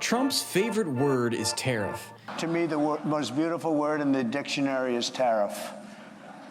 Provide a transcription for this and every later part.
Trump's favorite word is tariff. To me, the most beautiful word in the dictionary is tariff,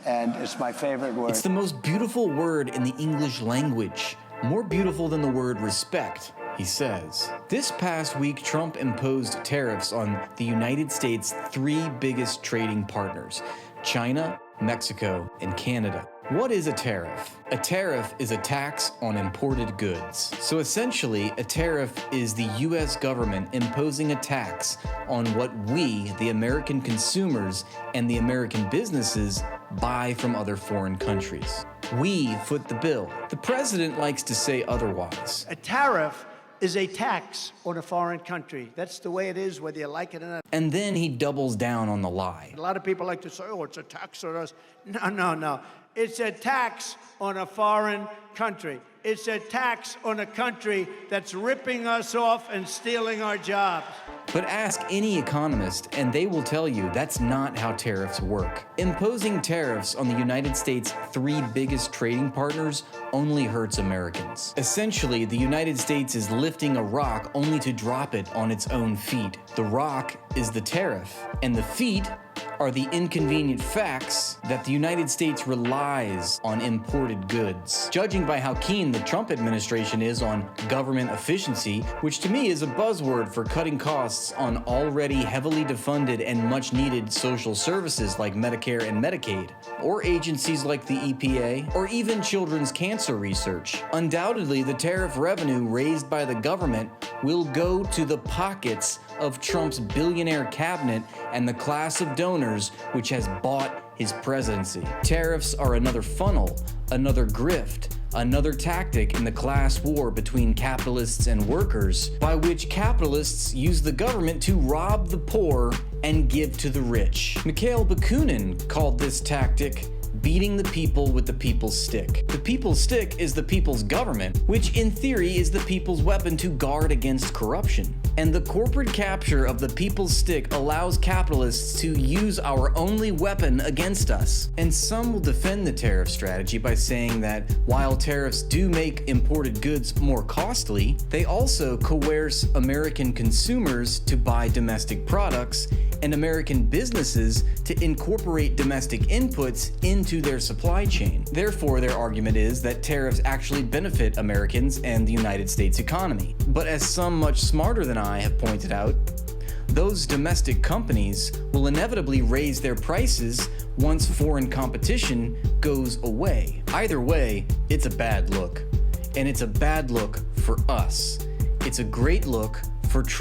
and it's my favorite word. It's the most beautiful word in the English language, more beautiful than the word respect, he says. This past week, Trump imposed tariffs on the United States' three biggest trading partners: China, Mexico, and Canada. What is a tariff? A tariff is a tax on imported goods. So essentially, a tariff is the US government imposing a tax on what we, the American consumers, and the American businesses buy from other foreign countries. We foot the bill. The president likes to say otherwise. A tariff is a tax on a foreign country. That's the way it is, whether you like it or not. And then he doubles down on the lie. A lot of people like to say, oh, it's a tax on us. No. It's a tax on a foreign country. It's a tax on a country that's ripping us off and stealing our jobs. But ask any economist and they will tell you that's not how tariffs work. Imposing tariffs on the United States' three biggest trading partners only hurts Americans. Essentially, the United States is lifting a rock only to drop it on its own feet. The rock is the tariff, and the feet are the inconvenient facts that the United States relies on imported goods. Judging by how keen the Trump administration is on government efficiency, which to me is a buzzword for cutting costs on already heavily defunded and much needed social services like Medicare and Medicaid, or agencies like the EPA, or even children's cancer research. Undoubtedly, the tariff revenue raised by the government will go to the pockets of Trump's billionaire cabinet and the class of donors which has bought his presidency. Tariffs are another funnel, another grift, another tactic in the class war between capitalists and workers, by which capitalists use the government to rob the poor and give to the rich. Mikhail Bakunin called this tactic beating the people with the people's stick. The people's stick is the people's government, which in theory is the people's weapon to guard against corruption. And the corporate capture of the people's stick allows capitalists to use our only weapon against us. And some will defend the tariff strategy by saying that while tariffs do make imported goods more costly, they also coerce American consumers to buy domestic products and American businesses to incorporate domestic inputs into their supply chain. Therefore, their argument is that tariffs actually benefit Americans and the United States economy. But as some much smarter than I have pointed out, those domestic companies will inevitably raise their prices once foreign competition goes away. Either way, it's a bad look. And it's a bad look for us. It's a great look for Trump.